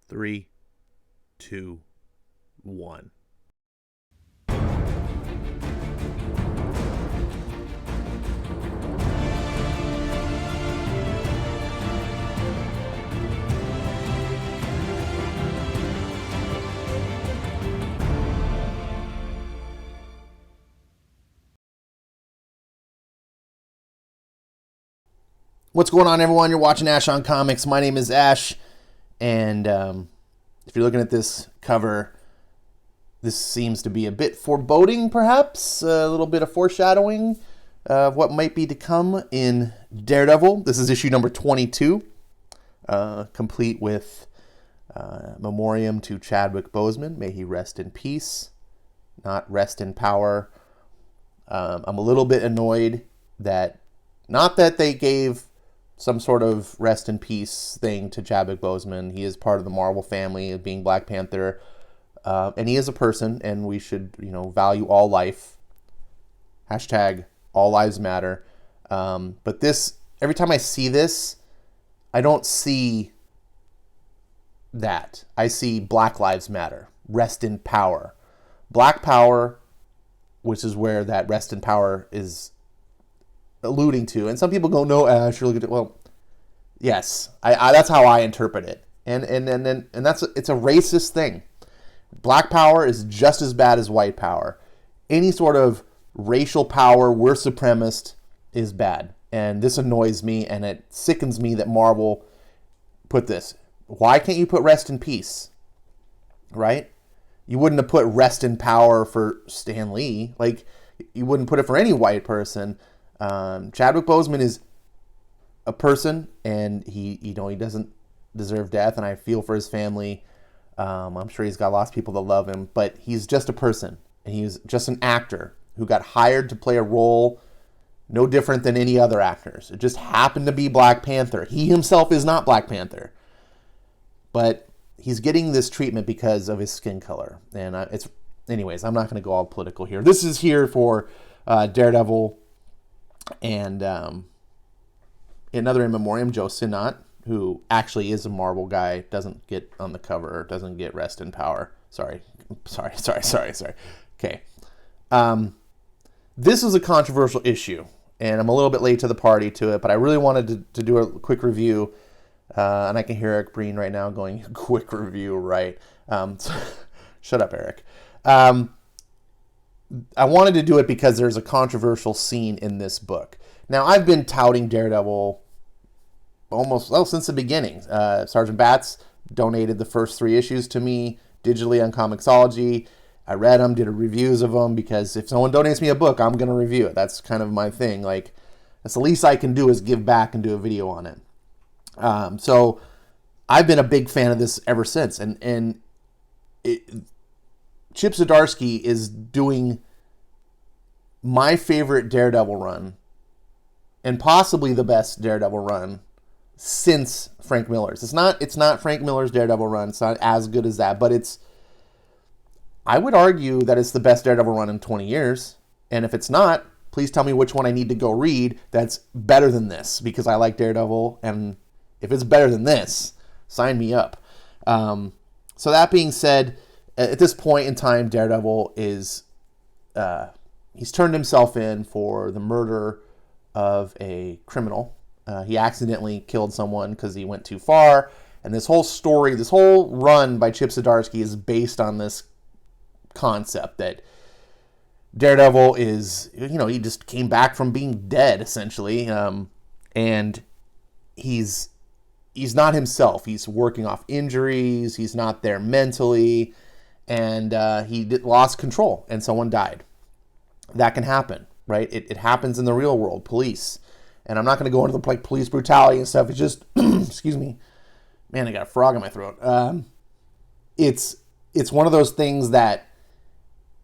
Three, two, one. What's going on, everyone? You're watching Ash on Comics. My name is Ash, and if you're looking at this cover, this seems to be a bit foreboding, perhaps, a little bit of foreshadowing of what might be to come in Daredevil. This is issue number 22, complete with memoriam to Chadwick Boseman. May he rest in peace, not rest in power. I'm a little bit annoyed that, not that they gave some sort of rest in peace thing to Chadwick Boseman. He is part of the Marvel family of being Black Panther. And he is a person, and we should, value all life. Hashtag all lives matter. But this, every time I see this, I don't see that. I see Black Lives Matter. Rest in power. Black power, which is where that rest in power is alluding to. And some people go, no, Ash, you're looking at, well, yes, I that's how I interpret it. And it's a racist thing. Black power is just as bad as white power. Any sort of racial power, we're supremacist, is bad. And this annoys me, and it sickens me that Marvel put this. Why can't you put rest in peace? Right? You wouldn't have put rest in power for Stan Lee. Like, you wouldn't put it for any white person. Chadwick Boseman is a person, and he doesn't deserve death, and I feel for his family. I'm sure he's got lots of people that love him, but he's just a person, and he's just an actor who got hired to play a role no different than any other actors. It just happened to be Black Panther. He himself is not Black Panther, but he's getting this treatment because of his skin color. And anyways, I'm not going to go all political here. This is here for Daredevil. And another in memoriam, Joe Sinnott, who actually is a Marvel guy, doesn't get on the cover, doesn't get rest in power. Sorry. Okay. This is a controversial issue, and I'm a little bit late to the party to it, but I really wanted to do a quick review. And I can hear Eric Breen right now going, quick review, right? Shut up, Eric. I wanted to do it because there's a controversial scene in this book. Now, I've been touting Daredevil since the beginning. Sergeant Batts donated the first 3 issues to me digitally on Comixology. I read them, did reviews of them, because if someone donates me a book, I'm going to review it. That's kind of my thing. Like, that's the least I can do is give back and do a video on it. So I've been a big fan of this ever since. And Chip Zdarsky is doing my favorite Daredevil run, and possibly the best Daredevil run since Frank Miller's. It's not Frank Miller's Daredevil run. It's not as good as that, but I would argue that it's the best Daredevil run in 20 years. And if it's not, please tell me which one I need to go read that's better than this, because I like Daredevil, and if it's better than this, sign me up. So that being said, at this point in time, Daredevil is, he's turned himself in for the murder of a criminal. He accidentally killed someone because he went too far. And this whole story, this whole run by Chip Zdarsky is based on this concept that Daredevil is, he just came back from being dead, essentially. And he's not himself. He's working off injuries. He's not there mentally. And he lost control, and someone died. That can happen, right? It happens in the real world, police. And I'm not going to go into the police brutality and stuff. It's just, excuse me. Man, I got a frog in my throat. It's one of those things that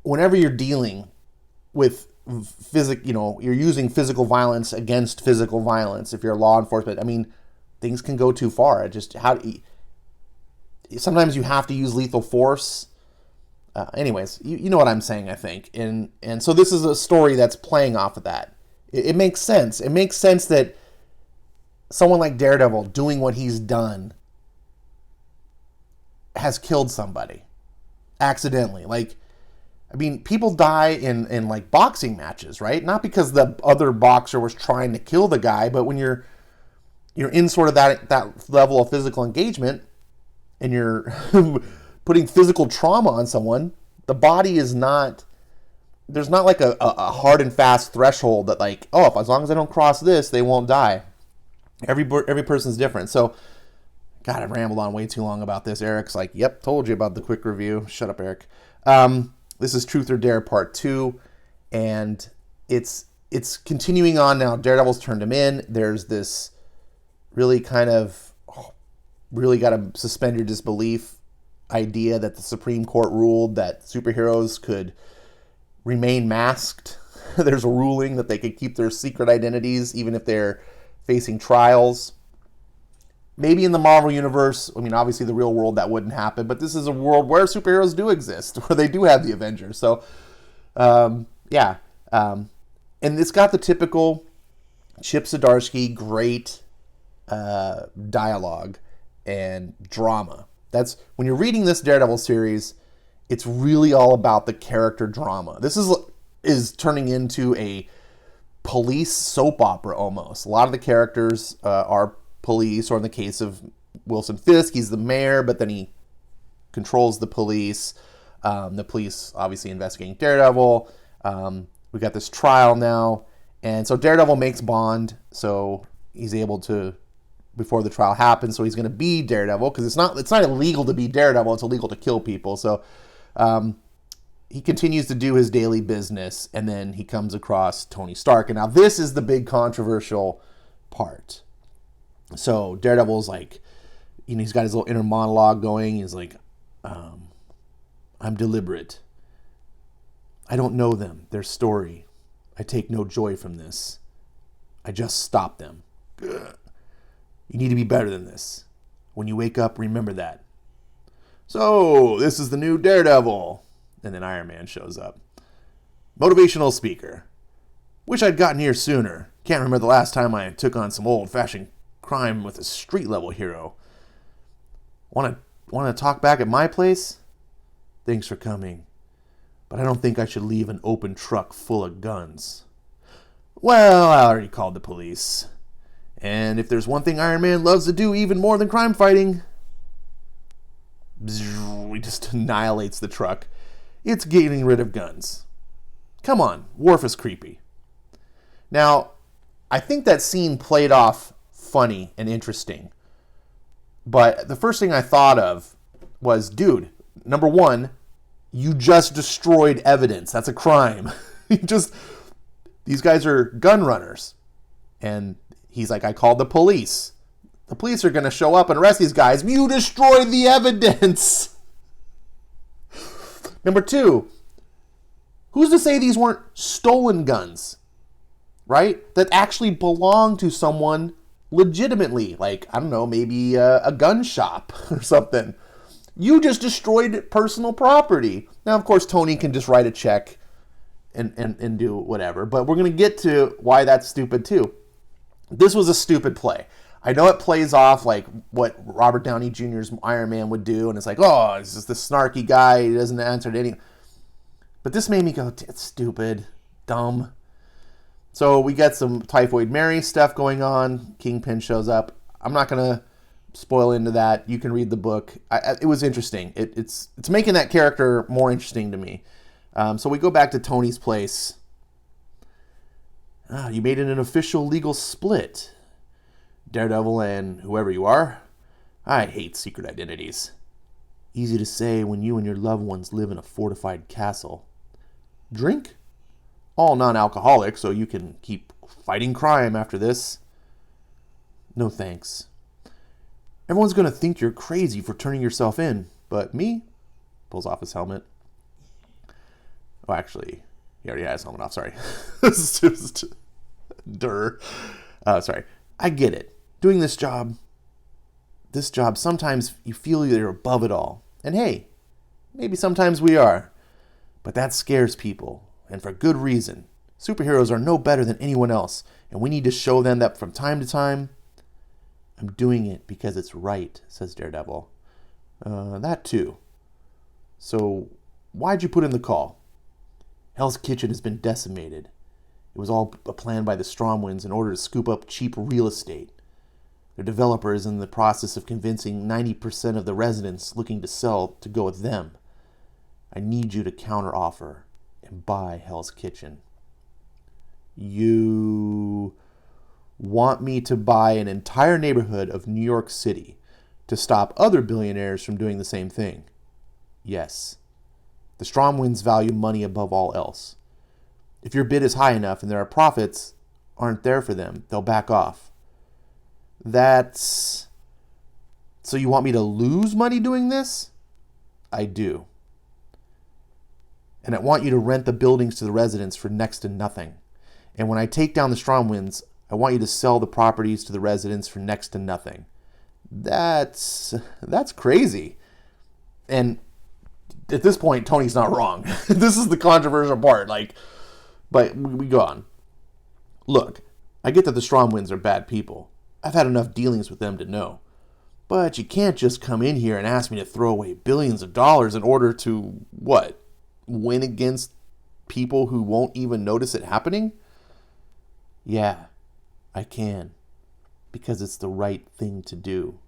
whenever you're dealing with you're using physical violence against physical violence, if you're law enforcement, things can go too far. Sometimes you have to use lethal force. Anyways, you know what I'm saying, I think. And so this is a story that's playing off of that. It makes sense. It makes sense that someone like Daredevil doing what he's done has killed somebody accidentally. Like, I mean, people die in like boxing matches, right? Not because the other boxer was trying to kill the guy, but when you're in sort of that level of physical engagement and you're putting physical trauma on someone, the body is not, there's not like a hard and fast threshold that like, oh, if as long as I don't cross this, they won't die. Every person's different. So, God, I rambled on way too long about this. Eric's like, yep, told you about the quick review. Shut up, Eric. This is Truth or Dare Part 2, and it's continuing on now. Daredevil's turned him in. There's this really kind of, really got to suspend your disbelief idea that the Supreme Court ruled that superheroes could remain masked. There's a ruling that they could keep their secret identities even if they're facing trials. Maybe in the Marvel Universe, I mean, obviously the real world that wouldn't happen, but this is a world where superheroes do exist, where they do have the Avengers. So, yeah. And it's got the typical Chip Zdarsky great dialogue and drama. That's, when you're reading this Daredevil series, it's really all about the character drama. This is turning into a police soap opera almost. A lot of the characters are police, or in the case of Wilson Fisk, he's the mayor, but then he controls the police. The police obviously investigating Daredevil. We got this trial now, and so Daredevil makes bond, so he's able to, before the trial happens, so he's going to be Daredevil, because it's not illegal to be Daredevil, it's illegal to kill people. So he continues to do his daily business, and then he comes across Tony Stark, and now this is the big controversial part. So Daredevil's like, you know, he's got his little inner monologue going. He's like, I'm deliberate. I don't know them, their story. I take no joy from this. I just stop them. Ugh. You need to be better than this. When you wake up, remember that. So, this is the new Daredevil. And then Iron Man shows up. Motivational speaker. Wish I'd gotten here sooner. Can't remember the last time I took on some old-fashioned crime with a street-level hero. Want to talk back at my place? Thanks for coming. But I don't think I should leave an open truck full of guns. Well, I already called the police. And if there's one thing Iron Man loves to do even more than crime fighting, he just annihilates the truck. It's getting rid of guns. Come on, Worf is creepy. Now, I think that scene played off funny and interesting. But the first thing I thought of was, dude, number one, you just destroyed evidence. That's a crime. These guys are gun runners. And he's like, I called the police. The police are going to show up and arrest these guys. You destroyed the evidence. Number two, who's to say these weren't stolen guns, right? That actually belong to someone legitimately. Like, I don't know, maybe a gun shop or something. You just destroyed personal property. Now, of course, Tony can just write a check and do whatever. But we're going to get to why that's stupid, too. This was a stupid play. I know it plays off like what Robert Downey Jr.'s Iron Man would do, and it's like, oh, it's just this snarky guy, he doesn't answer to any. But this made me go, it's stupid, dumb. So we get some Typhoid Mary stuff going on. Kingpin shows up. I'm not going to spoil into that. You can read the book. It was interesting. It's making that character more interesting to me. So we go back to Tony's place. You made it an official legal split. Daredevil and whoever you are. I hate secret identities. Easy to say when you and your loved ones live in a fortified castle. Drink? All non-alcoholic, so you can keep fighting crime after this. No thanks. Everyone's going to think you're crazy for turning yourself in, but me? Pulls off his helmet. Oh, actually, he already has his helmet off, sorry. This is just... sorry. I get it. Doing this job, sometimes you feel you're above it all. And hey, maybe sometimes we are. But that scares people, and for good reason. Superheroes are no better than anyone else, and we need to show them that from time to time. I'm doing it because it's right, says Daredevil. That too. So, why'd you put in the call? Hell's Kitchen has been decimated. It was all a plan by the Stromwinds in order to scoop up cheap real estate. Their developer is in the process of convincing 90% of the residents looking to sell to go with them. I need you to counteroffer and buy Hell's Kitchen. You want me to buy an entire neighborhood of New York City to stop other billionaires from doing the same thing? Yes. The Stromwinds value money above all else. If your bid is high enough and there are profits aren't there for them, they'll back off. That's... So you want me to lose money doing this? I do. And I want you to rent the buildings to the residents for next to nothing. And when I take down the Stromwinds, I want you to sell the properties to the residents for next to nothing. That's crazy. And at this point, Tony's not wrong. This is the controversial part. But we go on. Look, I get that the Stromwinds are bad people. I've had enough dealings with them to know. But you can't just come in here and ask me to throw away billions of dollars in order to, what, win against people who won't even notice it happening? Yeah, I can. Because it's the right thing to do.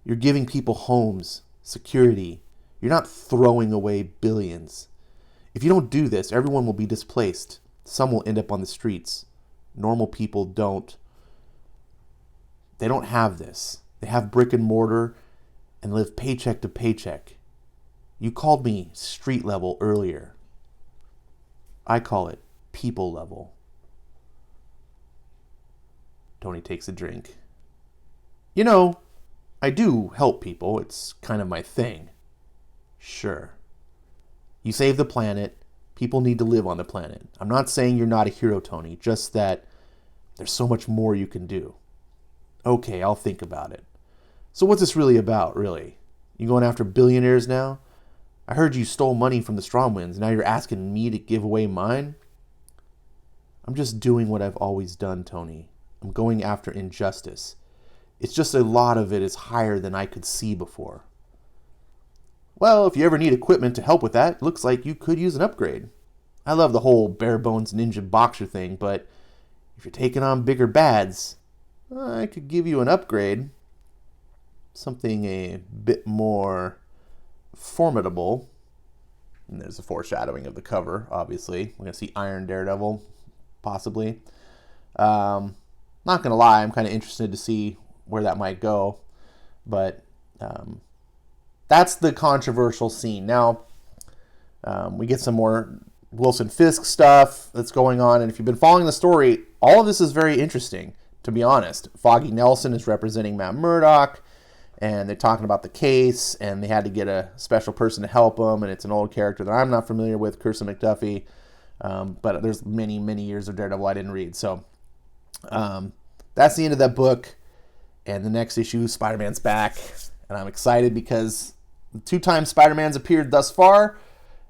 You're giving people homes, security. You're not throwing away billions. If you don't do this, everyone will be displaced. Some will end up on the streets. Normal people don't. They don't have this. They have brick and mortar and live paycheck to paycheck. You called me street level earlier. I call it people level. Tony takes a drink. You know, I do help people. It's kind of my thing. Sure. You save the planet. People need to live on the planet. I'm not saying you're not a hero, Tony. Just that there's so much more you can do. Okay, I'll think about it. So what's this really about, really? You going after billionaires now? I heard you stole money from the Stromwinds. Now you're asking me to give away mine? I'm just doing what I've always done, Tony. I'm going after injustice. It's just a lot of it is higher than I could see before. Well, if you ever need equipment to help with that, it looks like you could use an upgrade. I love the whole bare bones ninja boxer thing, but if you're taking on bigger bads, I could give you an upgrade. Something a bit more formidable. And there's a foreshadowing of the cover, obviously. We're going to see Iron Daredevil, possibly. Not going to lie, I'm kind of interested to see where that might go. But that's the controversial scene. Now, we get some more Wilson Fisk stuff that's going on. And if you've been following the story, all of this is very interesting, to be honest. Foggy Nelson is representing Matt Murdock, and they're talking about the case, and they had to get a special person to help them, and it's an old character that I'm not familiar with, Kirsten McDuffie. But there's many, many years of Daredevil I didn't read. So that's the end of that book. And the next issue, Spider-Man's back. And I'm excited because the 2 times Spider-Man's appeared thus far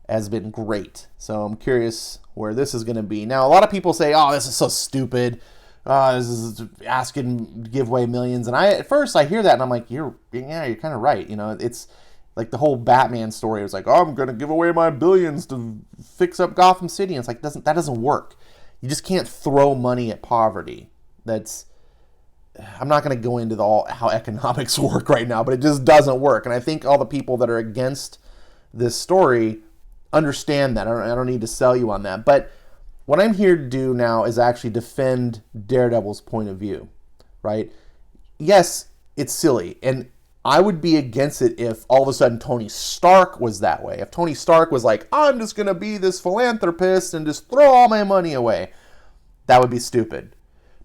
has been great. So I'm curious where this is going to be. Now, a lot of people say, oh, this is so stupid. This is asking to give away millions. And at first I hear that and I'm like, you're kind of right. You know, it's like the whole Batman story. It was like, oh, I'm going to give away my billions to fix up Gotham City. And it's like, that doesn't work. You just can't throw money at poverty. I'm not going to go into how economics work right now, but it just doesn't work. And I think all the people that are against this story understand that. I don't need to sell you on that. But what I'm here to do now is actually defend Daredevil's point of view, right? Yes, it's silly. And I would be against it if all of a sudden Tony Stark was that way. If Tony Stark was like, I'm just going to be this philanthropist and just throw all my money away. That would be stupid.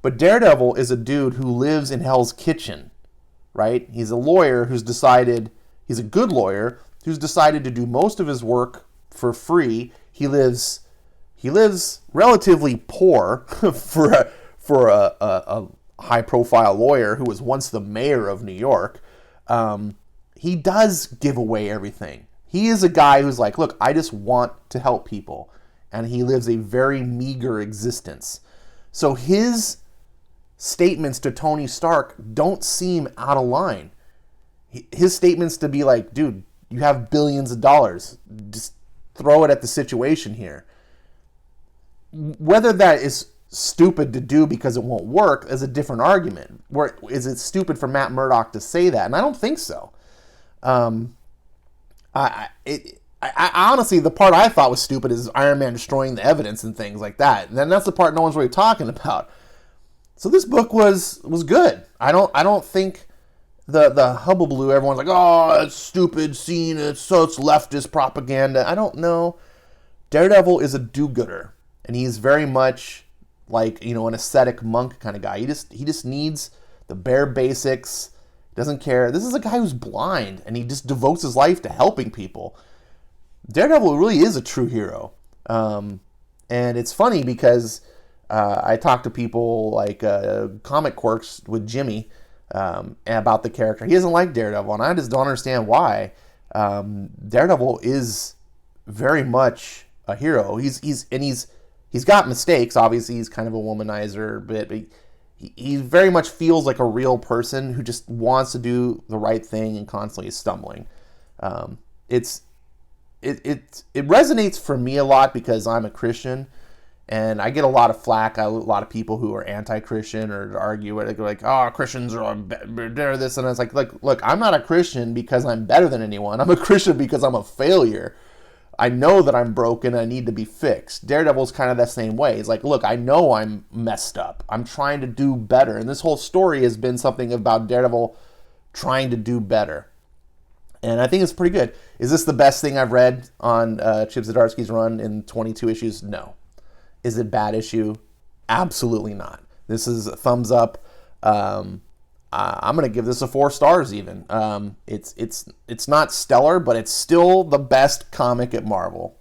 But Daredevil is a dude who lives in Hell's Kitchen, right? He's a lawyer he's a good lawyer who's decided to do most of his work for free. He lives relatively poor for a high-profile lawyer who was once the mayor of New York. He does give away everything. He is a guy who's like, look, I just want to help people. And he lives a very meager existence. So his statements to Tony Stark don't seem out of line. his statements to be like, dude, you have billions of dollars. Just throw it at the situation here. Whether that is stupid to do because it won't work is a different argument. Where is it stupid for Matt Murdock to say that? And I don't think so. I honestly, the part I thought was stupid is Iron Man destroying the evidence and things like that. And then that's the part no one's really talking about. So this book was good. I don't think the hubbubaloo, everyone's like, oh, it's stupid scene, it's such leftist propaganda. I don't know. Daredevil is a do-gooder, and he's very much like, an ascetic monk kind of guy. He just needs the bare basics. Doesn't care. This is a guy who's blind, and he just devotes his life to helping people. Daredevil really is a true hero. And it's funny because I talk to people like Comic Quirks with Jimmy about the character. He doesn't like Daredevil, and I just don't understand why. Daredevil is very much a hero. He's got mistakes. Obviously, he's kind of a womanizer, but he very much feels like a real person who just wants to do the right thing and constantly is stumbling. It resonates for me a lot because I'm a Christian, and I get a lot of flack. A lot of people who are anti-Christian or argue it, like, oh, Christians are better this, and it's like, look, I'm not a Christian because I'm better than anyone. I'm a Christian because I'm a failure. I know that I'm broken. I need to be fixed. Daredevil's kind of the same way. He's like, look, I know I'm messed up. I'm trying to do better. And this whole story has been something about Daredevil trying to do better. And I think it's pretty good. Is this the best thing I've read on Chip Zdarsky's run in 22 issues? No. Is it a bad issue? Absolutely not. This is a thumbs up. I'm going to give this a 4 stars even. It's not stellar, but it's still the best comic at Marvel.